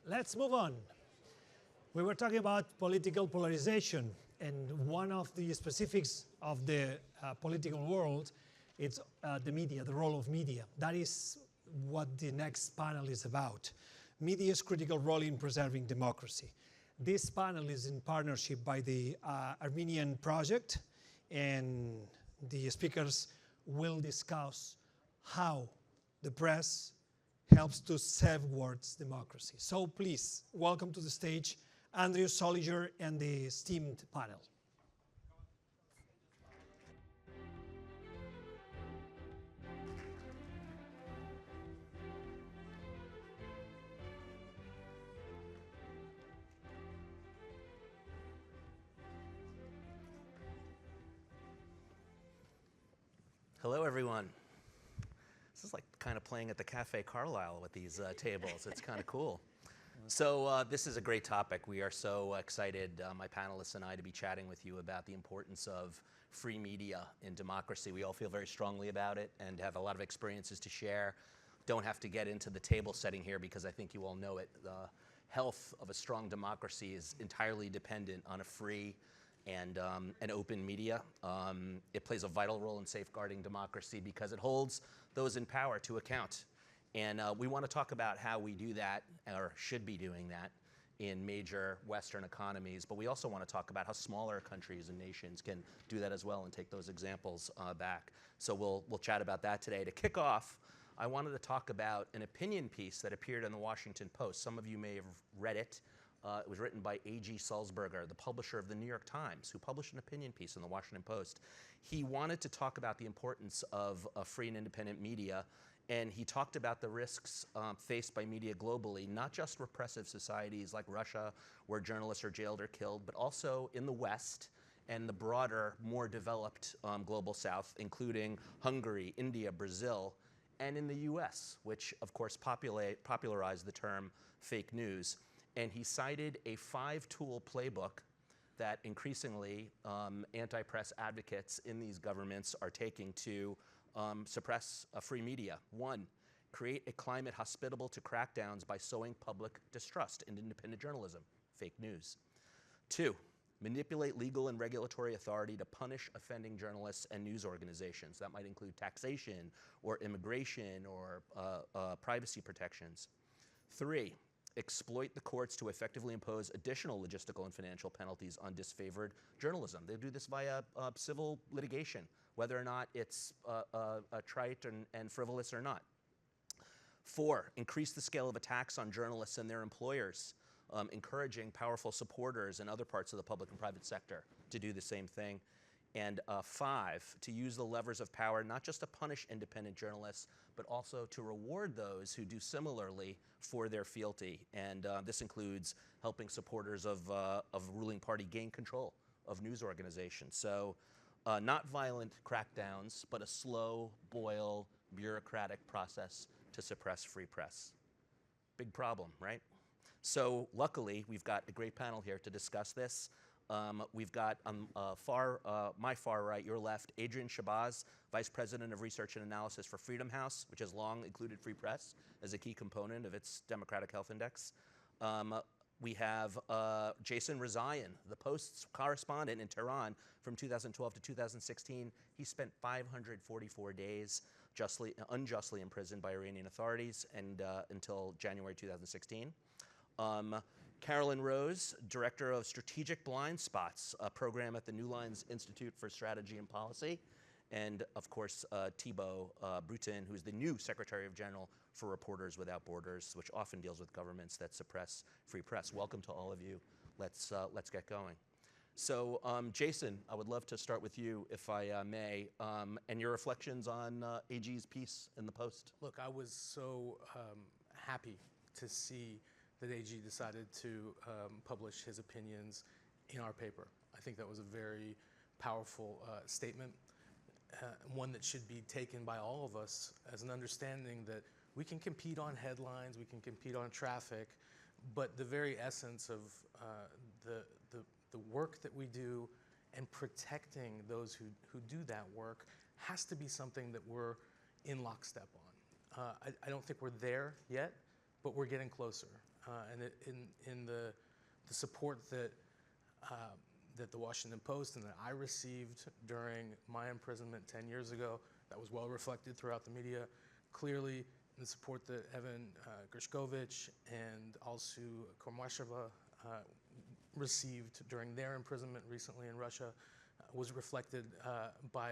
Let's move on. We were talking about political polarization, and one of the specifics of the political world is the media, the role of media. That is what the next panel is about. Media's critical role in preserving democracy. This panel is in partnership by the Armenian Project, and the speakers will discuss how the press helps to safeguard democracy. So please, welcome to the stage Andrew Sollinger and the esteemed panel. Hello, everyone. This is like kind of playing at the Cafe Carlisle with these tables. It's kind of cool. So this is a great topic. We are so excited, my panelists and I, to be chatting with you about the importance of free media in democracy. We all feel very strongly about it and have a lot of experiences to share. Don't have to get into the table setting here because I think you all know it. The health of a strong democracy is entirely dependent on a free and an open media. It plays a vital role in safeguarding democracy because it holds those in power to account. And we want to talk about how we do that, or should be doing that, in major Western economies. But we also want to talk about how smaller countries and nations can do that as well and take those examples back. So we'll chat about that today. To kick off, I wanted to talk about an opinion piece that appeared in the Washington Post. Some of you may have read it. It was written by A.G. Sulzberger, the publisher of the New York Times, who published an opinion piece in the Washington Post. He wanted to talk about the importance of free and independent media, and he talked about the risks faced by media globally, not just repressive societies like Russia, where journalists are jailed or killed, but also in the West and the broader, more developed global South, including Hungary, India, Brazil, and in the US, which of course popularized the term fake news. And he cited a 5-tool playbook that increasingly anti-press advocates in these governments are taking to suppress free media. 1, create a climate hospitable to crackdowns by sowing public distrust in independent journalism, fake news. 2, manipulate legal and regulatory authority to punish offending journalists and news organizations. That might include taxation or immigration or privacy protections. 3, exploit the courts to effectively impose additional logistical and financial penalties on disfavored journalism. They do this via civil litigation, whether or not it's trite and frivolous or not. 4, increase the scale of attacks on journalists and their employers, encouraging powerful supporters in other parts of the public and private sector to do the same thing. And 5, to use the levers of power not just to punish independent journalists, but also to reward those who do similarly for their fealty. And this includes helping supporters of ruling party gain control of news organizations. So not violent crackdowns, but a slow boil bureaucratic process to suppress free press. Big problem, right? So luckily, we've got a great panel here to discuss this. We've got on my far right, your left, Adrian Shahbaz, Vice President of Research and Analysis for Freedom House, which has long included free press as a key component of its Democratic Health Index. We have Jason Rezaian, the Post's correspondent in Tehran from 2012 to 2016. He spent 544 days unjustly imprisoned by Iranian authorities and until January 2016. Carolyn Rose, Director of Strategic Blind Spots, a program at the New Lines Institute for Strategy and Policy. And of course, Thibaut Bruttin, who's the new Secretary of General for Reporters Without Borders, which often deals with governments that suppress free press. Welcome to all of you. Let's get going. So Jason, I would love to start with you, if I may, and your reflections on AG's piece in the Post. Look, I was so happy to see that AG decided to publish his opinions in our paper. I think that was a very powerful statement, one that should be taken by all of us as an understanding that we can compete on headlines, we can compete on traffic, but the very essence of the work that we do and protecting those who do that work has to be something that we're in lockstep on. I don't think we're there yet, but we're getting closer. in the support that that the Washington Post and that I received during my imprisonment 10 years ago, that was well reflected throughout the media. Clearly, the support that Evan Gershkovich and Alsu Kormasheva received during their imprisonment recently in Russia was reflected by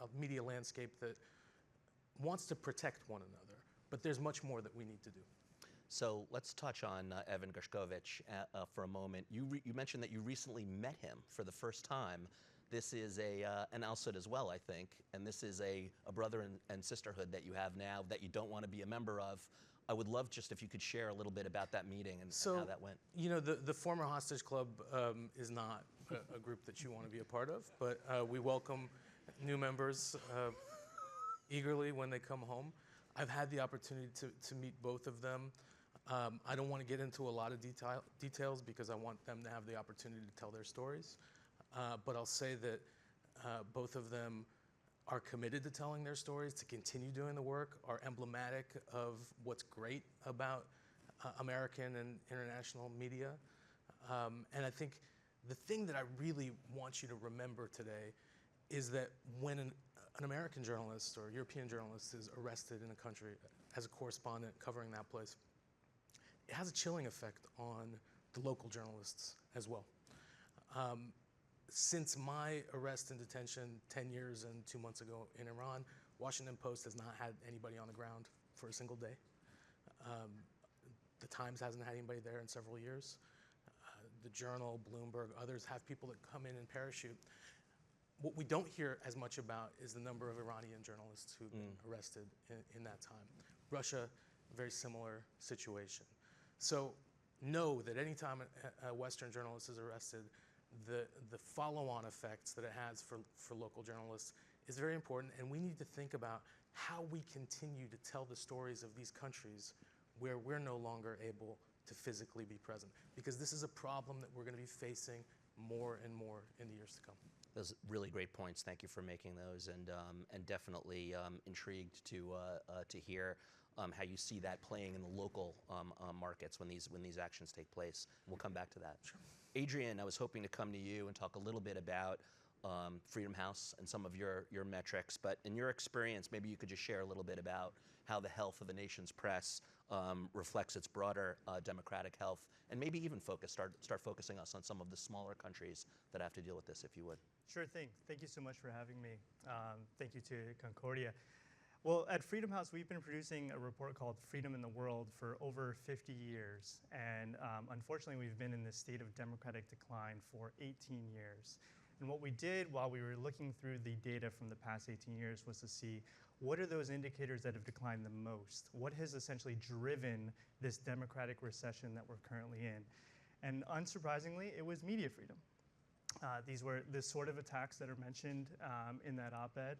a media landscape that wants to protect one another. But there's much more that we need to do. So let's touch on Evan Gershkovich for a moment. You mentioned that you recently met him for the first time. This is an Alsud as well, I think, and this is a brother and sisterhood that you have now that you don't want to be a member of. I would love just if you could share a little bit about that meeting and how that went. You know, the former hostage club is not a group that you want to be a part of, but we welcome new members eagerly when they come home. I've had the opportunity to meet both of them. I don't want to get into a lot of details because I want them to have the opportunity to tell their stories. But I'll say that both of them are committed to telling their stories, to continue doing the work, are emblematic of what's great about American and international media. And I think the thing that I really want you to remember today is that when an American journalist or European journalist is arrested in a country as a correspondent covering that place, it has a chilling effect on the local journalists as well. Since my arrest and detention 10 years and 2 months ago in Iran, Washington Post has not had anybody on the ground for a single day. The Times hasn't had anybody there in several years. The Journal, Bloomberg, others have people that come in and parachute. What we don't hear as much about is the number of Iranian journalists who've been arrested in that time. Russia, a very similar situation. So know that anytime a Western journalist is arrested, the follow-on effects that it has for local journalists is very important, and we need to think about how we continue to tell the stories of these countries where we're no longer able to physically be present, because this is a problem that we're going to be facing more and more in the years to come. Those are really great points. Thank you for making those, and definitely intrigued to hear how you see that playing in the local markets when these actions take place. We'll come back to that. Sure. Adrian, I was hoping to come to you and talk a little bit about Freedom House and some of your metrics, but in your experience, maybe you could just share a little bit about how the health of a nation's press reflects its broader democratic health, and maybe even start focusing us on some of the smaller countries that have to deal with this, if you would. Sure thing. Thank you so much for having me. Thank you to Concordia. Well, at Freedom House, we've been producing a report called Freedom in the World for over 50 years. And unfortunately, we've been in this state of democratic decline for 18 years. And what we did while we were looking through the data from the past 18 years was to see what are those indicators that have declined the most? What has essentially driven this democratic recession that we're currently in? And unsurprisingly, it was media freedom. These were the sort of attacks that are mentioned in that op-ed.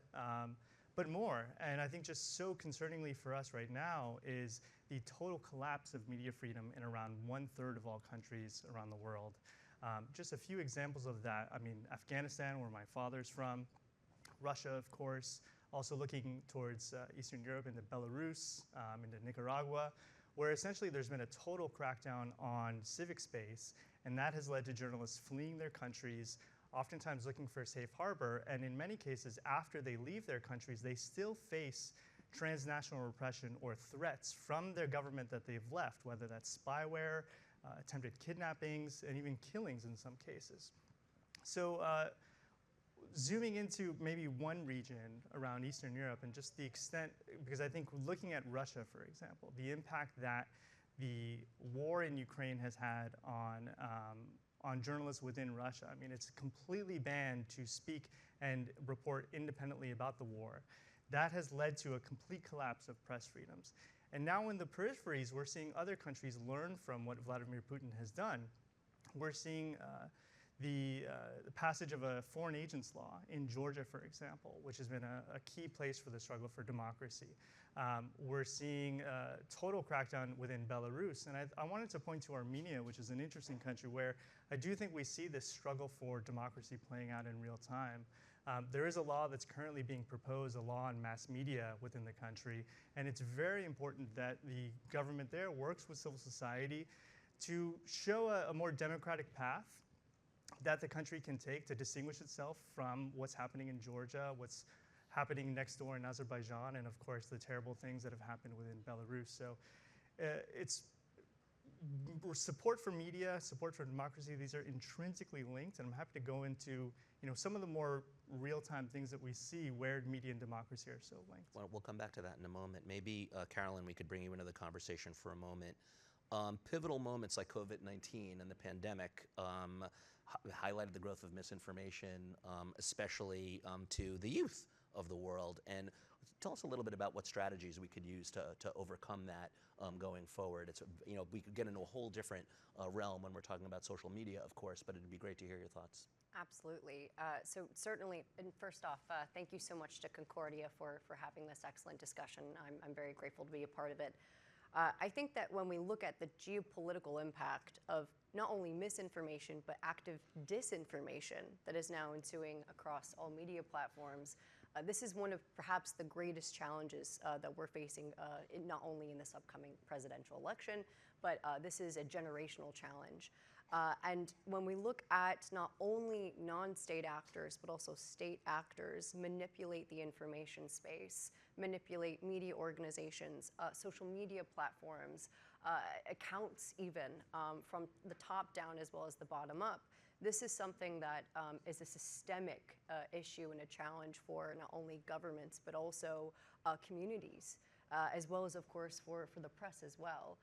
But more, and I think just so concerningly for us right now, is the total collapse of media freedom in around 1/3 of all countries around the world. Just a few examples of that. I mean, Afghanistan, where my father's from, Russia, of course, also looking towards Eastern Europe into Belarus, into Nicaragua, where essentially there's been a total crackdown on civic space, and that has led to journalists fleeing their countries, oftentimes looking for a safe harbor, and in many cases, after they leave their countries, they still face transnational repression or threats from their government that they've left, whether that's spyware, attempted kidnappings, and even killings in some cases. So zooming into maybe one region around Eastern Europe and just the extent, because I think looking at Russia, for example, the impact that the war in Ukraine has had on journalists within Russia. I mean, it's completely banned to speak and report independently about the war. That has led to a complete collapse of press freedoms. And now in the peripheries, we're seeing other countries learn from what Vladimir Putin has done. We're seeing the passage of a foreign agents law in Georgia, for example, which has been a key place for the struggle for democracy. We're seeing a total crackdown within Belarus. And I wanted to point to Armenia, which is an interesting country where I do think we see this struggle for democracy playing out in real time. There is a law that's currently being proposed, a law on mass media within the country, and it's very important that the government there works with civil society to show a more democratic path that the country can take to distinguish itself from what's happening in Georgia, what's happening next door in Azerbaijan, and of course the terrible things that have happened within Belarus. So it's support for media, support for democracy, these are intrinsically linked, and I'm happy to go into some of the more real-time things that we see where media and democracy are so linked. Well, we'll come back to that in a moment. Maybe, Carolyn, we could bring you into the conversation for a moment. Pivotal moments like COVID-19 and the pandemic highlighted the growth of misinformation, especially to the youth of the world. And tell us a little bit about what strategies we could use to overcome that going forward. It's, we could get into a whole different realm when we're talking about social media, of course, but it'd be great to hear your thoughts. Absolutely. So certainly, and first off, thank you so much to Concordia for having this excellent discussion. I'm very grateful to be a part of it. I think that when we look at the geopolitical impact of not only misinformation, but active disinformation that is now ensuing across all media platforms, this is one of perhaps the greatest challenges that we're facing not only in this upcoming presidential election, but this is a generational challenge. And when we look at not only non-state actors, but also state actors manipulate the information space, manipulate media organizations, social media platforms, accounts even, from the top down as well as the bottom up, this is something that is a systemic issue and a challenge for not only governments, but also communities, as well as, of course, for the press as well.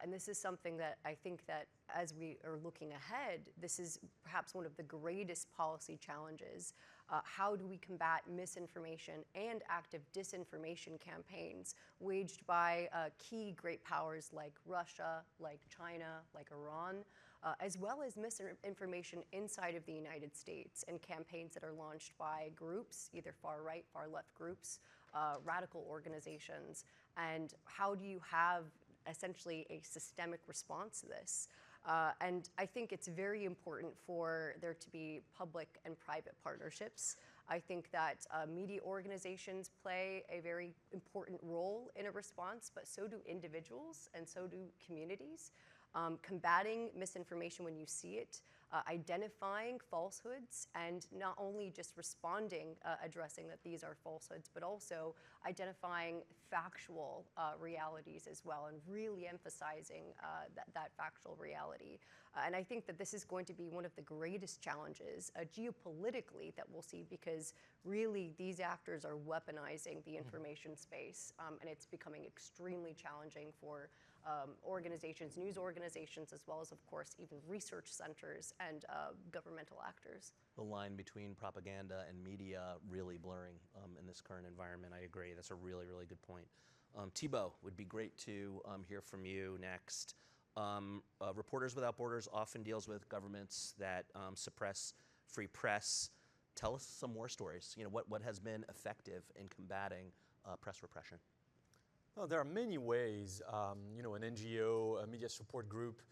And this is something that I think that as we are looking ahead, this is perhaps one of the greatest policy challenges. How do we combat misinformation and active disinformation campaigns waged by key great powers like Russia, like China, like Iran, as well as misinformation inside of the United States and campaigns that are launched by groups, either far right, far left groups, radical organizations, and how do you have essentially a systemic response to this? And I think it's very important for there to be public and private partnerships. I think that media organizations play a very important role in a response, but so do individuals and so do communities. Combating misinformation when you see it, identifying falsehoods, and not only just responding, addressing that these are falsehoods, but also identifying factual realities as well, and really emphasizing that factual reality. And I think that this is going to be one of the greatest challenges geopolitically that we'll see, because really these actors are weaponizing the information space, and it's becoming extremely challenging for organizations, news organizations, as well as, of course, even research centers and governmental actors. The line between propaganda and media really blurring in this current environment. I agree. That's a really, really good point. Thibaut, would be great to hear from you next. Reporters Without Borders often deals with governments that suppress free press. Tell us some more stories. What has been effective in combating press repression? Well, there are many ways, an NGO, a media support group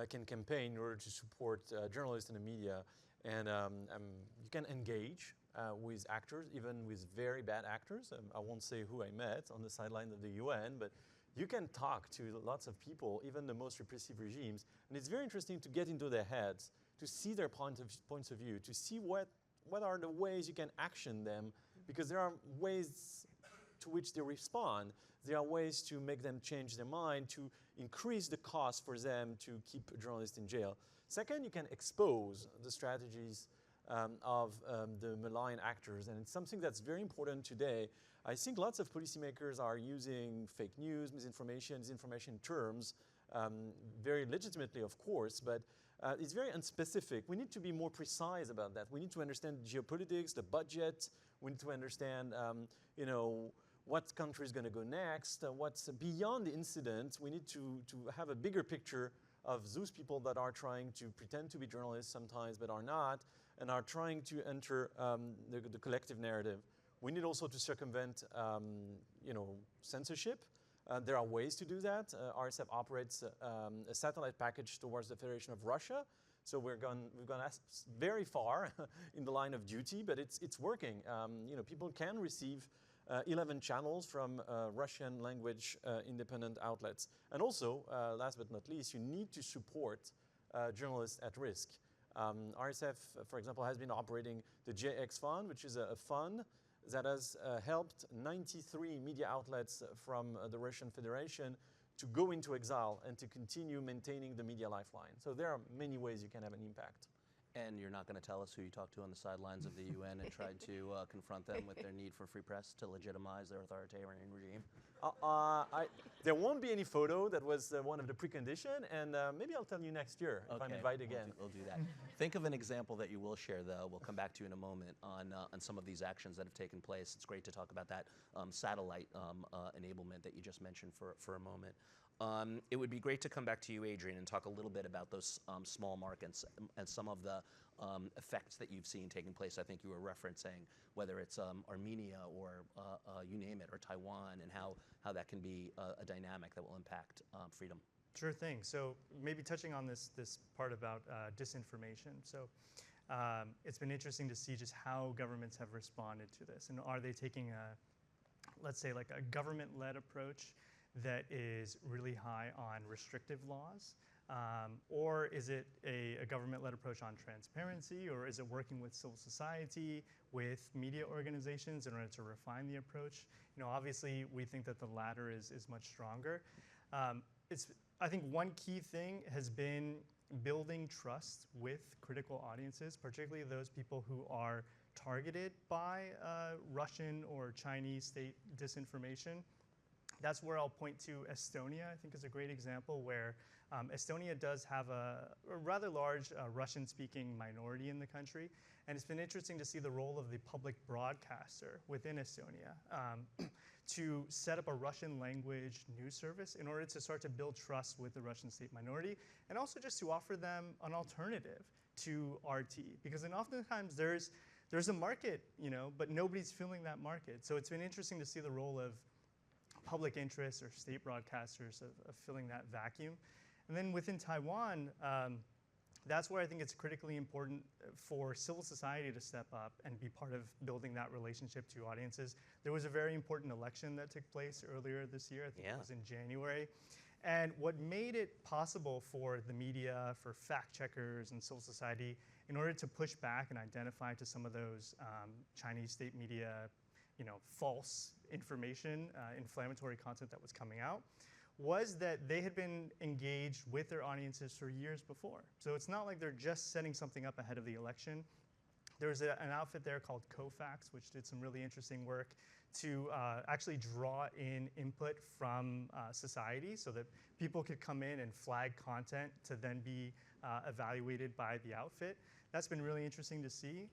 can campaign in order to support journalists and the media. And you can engage with actors, even with very bad actors. I won't say who I met on the sideline of the UN, but you can talk to lots of people, even the most repressive regimes. And it's very interesting to get into their heads, to see their points of view, to see what are the ways you can action them, because there are ways to which they respond. There are ways to make them change their mind, to increase the cost for them to keep a journalist in jail. Second, you can expose the strategies of the malign actors, and it's something that's very important today. I think lots of policymakers are using fake news, misinformation, disinformation terms, very legitimately, of course, but it's very unspecific. We need to be more precise about that. We need to understand geopolitics, the budget. We need to understand, what country is going to go next, what's beyond the incident. We need to have a bigger picture of those people that are trying to pretend to be journalists sometimes, but are not, and are trying to enter the collective narrative. We need also to circumvent, censorship. There are ways to do that. RSF operates a satellite package towards the Federation of Russia So we've gone very far in the line of duty, but it's working. People can receive 11 channels from Russian language independent outlets. And also, last but not least, you need to support journalists at risk. RSF, for example, has been operating the JX Fund, which is a fund that has helped 93 media outlets from the Russian Federation to go into exile and to continue maintaining the media lifeline. So there are many ways you can have an impact. And you're not going to tell us who you talked to on the sidelines of the UN and tried to confront them with their need for free press to legitimize their authoritarian regime? There won't be any photo. That was one of the preconditions, and maybe I'll tell you next year if I'm invited again. We'll do that. Think of an example that you will share, though. We'll come back to you in a moment on some of these actions that have taken place. It's great to talk about that satellite enablement that you just mentioned for a moment. It would be great to come back to you, Adrian, and talk a little bit about those small markets and some of the effects that you've seen taking place. I think you were referencing whether it's Armenia or you name it, or Taiwan, and how that can be a dynamic that will impact freedom. Sure thing. So maybe touching on this part about disinformation. So it's been interesting to see just how governments have responded to this, and are they taking let's say like a government-led approach that is really high on restrictive laws? Or is it a government-led approach on transparency, or is it working with civil society, with media organizations in order to refine the approach? Obviously we think that the latter is much stronger. I think one key thing has been building trust with critical audiences, particularly those people who are targeted by Russian or Chinese state disinformation. That's where I'll point to Estonia, I think is a great example, where Estonia does have a rather large Russian-speaking minority in the country. And it's been interesting to see the role of the public broadcaster within Estonia to set up a Russian language news service in order to start to build trust with the Russian state minority, and also just to offer them an alternative to RT. Because then oftentimes there's a market, but nobody's filling that market. So it's been interesting to see the role of public interest or state broadcasters of filling that vacuum. And then within Taiwan, that's where I think it's critically important for civil society to step up and be part of building that relationship to audiences. There was a very important election that took place earlier this year. I think it was in January. And what made it possible for the media, for fact checkers and civil society, in order to push back and identify to some of those Chinese state media false information, inflammatory content that was coming out, was that they had been engaged with their audiences for years before. So it's not like they're just setting something up ahead of the election. There's an outfit there called Kofax, which did some really interesting work to actually draw in input from society so that people could come in and flag content to then be evaluated by the outfit. That's been really interesting to see.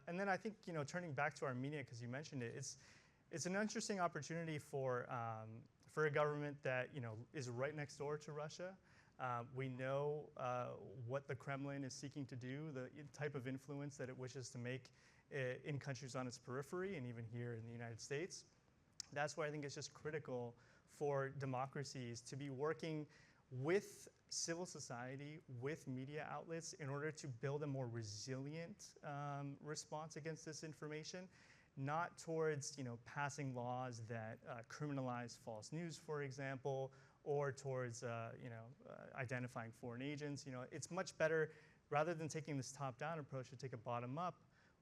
And then I think, turning back to Armenia, because you mentioned it, it's an interesting opportunity for a government that is right next door to Russia. We know what the Kremlin is seeking to do, the type of influence that it wishes to make in countries on its periphery, and even here in the United States. That's why I think it's just critical for democracies to be working with civil society, with media outlets, in order to build a more resilient response against disinformation, not towards passing laws that criminalize false news, for example, or towards identifying foreign agents. It's much better, rather than taking this top-down approach, to take a bottom-up,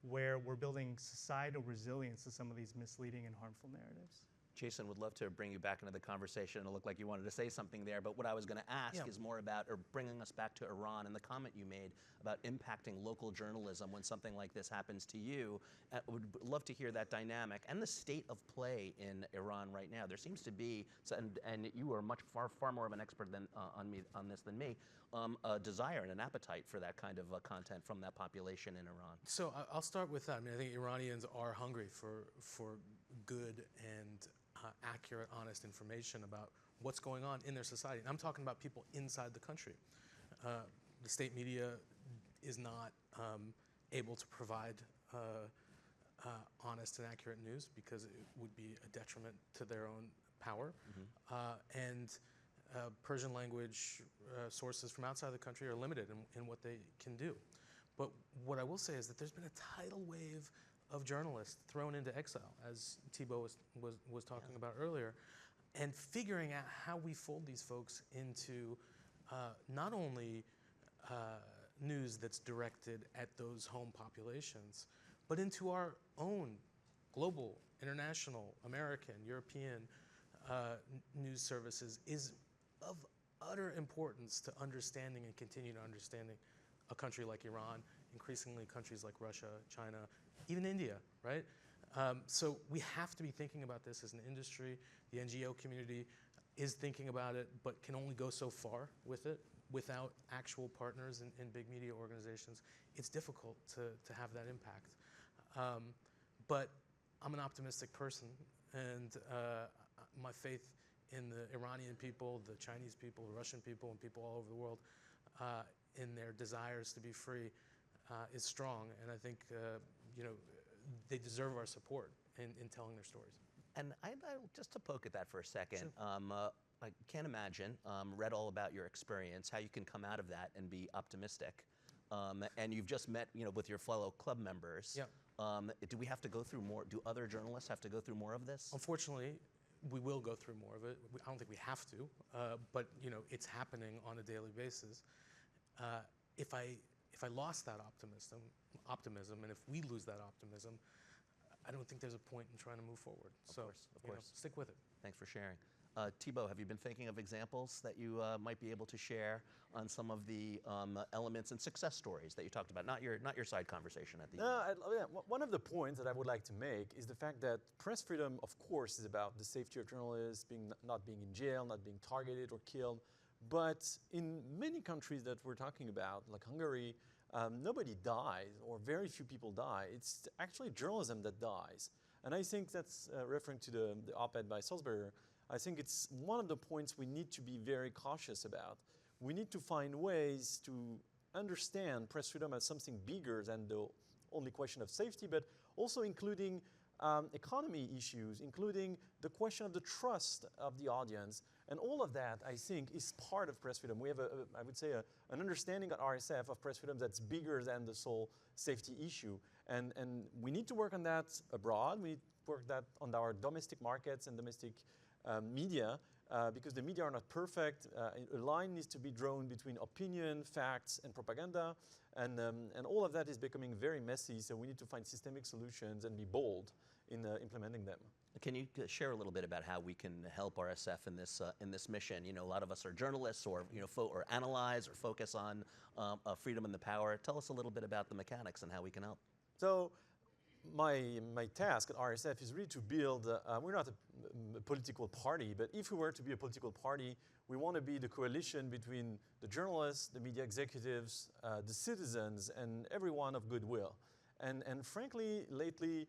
where we're building societal resilience to some of these misleading and harmful narratives. Jason, would love to bring you back into the conversation. It looked like you wanted to say something there, but what I was going to ask is more about, or bringing us back to Iran and the comment you made about impacting local journalism when something like this happens to you. Would love to hear that dynamic and the state of play in Iran right now. There seems to be, and you are far more of an expert than on this than me, a desire and an appetite for that kind of content from that population in Iran. So I'll start with that. I think Iranians are hungry for good and accurate, honest information about what's going on in their society. And I'm talking about people inside the country. The state media is not able to provide honest and accurate news because it would be a detriment to their own power. And Persian language sources from outside the country are limited in what they can do. But what I will say is that there's been a tidal wave of journalists thrown into exile, as Thibaut was talking about earlier, and figuring out how we fold these folks into not only news that's directed at those home populations, but into our own global, international, American, European news services is of utter importance to understanding and continue to understanding a country like Iran, increasingly countries like Russia, China, even India, right? So we have to be thinking about this as an industry. The NGO community is thinking about it, but can only go so far with it without actual partners in big media organizations. It's difficult to have that impact. But I'm an optimistic person, and my faith in the Iranian people, the Chinese people, the Russian people, and people all over the world in their desires to be free is strong. And I think they deserve our support in telling their stories. And I just to poke at that for a second, sure. I can't imagine, read all about your experience, how you can come out of that and be optimistic. And you've just met, with your fellow club members. Yeah. Do we have to go through more? Do other journalists have to go through more of this? Unfortunately, we will go through more of it. I don't think we have to, but it's happening on a daily basis. If I lost that optimism, and if we lose that optimism, I don't think there's a point in trying to move forward. Of course. Stick with it. Thanks for sharing. Thibaut, have you been thinking of examples that you might be able to share on some of the elements and success stories that you talked about? Not your side conversation at the end. One of the points that I would like to make is the fact that press freedom, of course, is about the safety of journalists, not being in jail, not being targeted or killed. But in many countries that we're talking about, like Hungary, nobody dies, or very few people die. It's actually journalism that dies. And I think that's referring to the op-ed by Sollinger. I think it's one of the points we need to be very cautious about. We need to find ways to understand press freedom as something bigger than the only question of safety, but also including economy issues, including the question of the trust of the audience. And all of that, I think, is part of press freedom. We have, I would say, an understanding at RSF of press freedom that's bigger than the sole safety issue. And we need to work on that abroad. We need to work that on our domestic markets and domestic media, because the media are not perfect. A line needs to be drawn between opinion, facts, and propaganda. And all of that is becoming very messy, so we need to find systemic solutions and be bold in implementing them. Can you share a little bit about how we can help RSF in this mission? A lot of us are journalists, or or analyze or focus on freedom and the power. Tell us a little bit about the mechanics and how we can help. So my task at RSF is really to build, we're not a political party, but if we were to be a political party, we want to be the coalition between the journalists, the media executives, the citizens, and everyone of goodwill. And frankly, lately,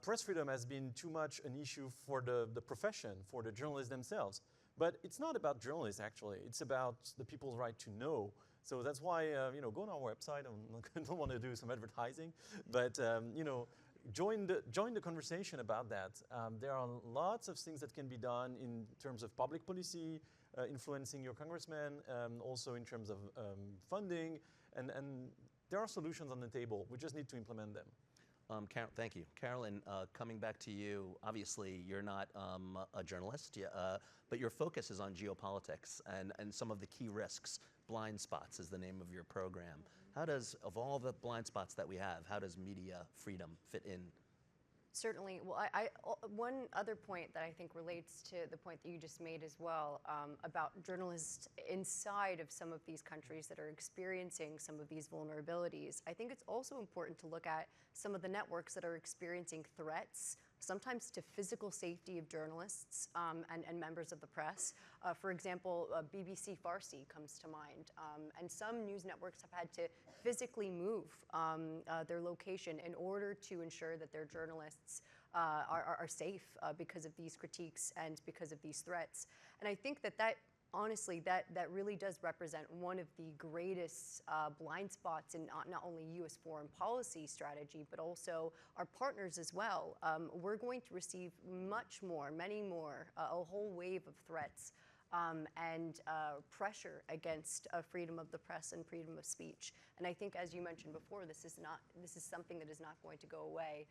press freedom has been too much an issue for the profession, for the journalists themselves. But it's not about journalists, actually. It's about the people's right to know. So that's why, go on our website. I don't want to do some advertising, but join the conversation about that. There are lots of things that can be done in terms of public policy, influencing your congressman, also in terms of funding, and there are solutions on the table. We just need to implement them. Thank you. Carolyn, coming back to you, obviously you're not a journalist, but your focus is on geopolitics and some of the key risks. Blind spots is the name of your program. How does, of all the blind spots that we have, how does media freedom fit in? Certainly. Well, one other point that I think relates to the point that you just made as well, about journalists inside of some of these countries that are experiencing some of these vulnerabilities. I think it's also important to look at some of the networks that are experiencing threats, sometimes to physical safety of journalists and members of the press. For example, BBC Farsi comes to mind. And some news networks have had to physically move their location in order to ensure that their journalists are safe because of these critiques and because of these threats. And I think that honestly, that really does represent one of the greatest blind spots in not only U.S. foreign policy strategy, but also our partners as well. We're going to receive many more, a whole wave of threats and pressure against freedom of the press and freedom of speech. And I think, as you mentioned before, this is something that is not going to go away.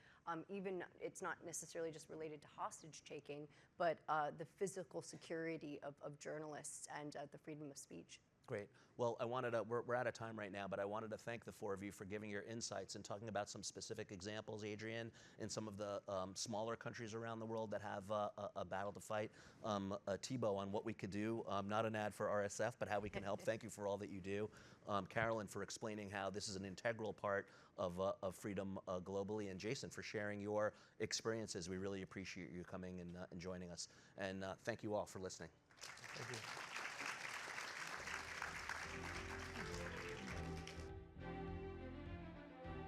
Even it's not necessarily just related to hostage taking, but the physical security of journalists and the freedom of speech. Great. Well, we're out of time right now, but I wanted to thank the four of you for giving your insights and talking about some specific examples, Adrian, in some of the smaller countries around the world that have a battle to fight. Thibaut, on what we could do, not an ad for RSF, but how we can help. Thank you for all that you do. Carolyn, for explaining how this is an integral part of freedom globally, and Jason, for sharing your experiences. We really appreciate you coming and joining us. And thank you all for listening. Thank you.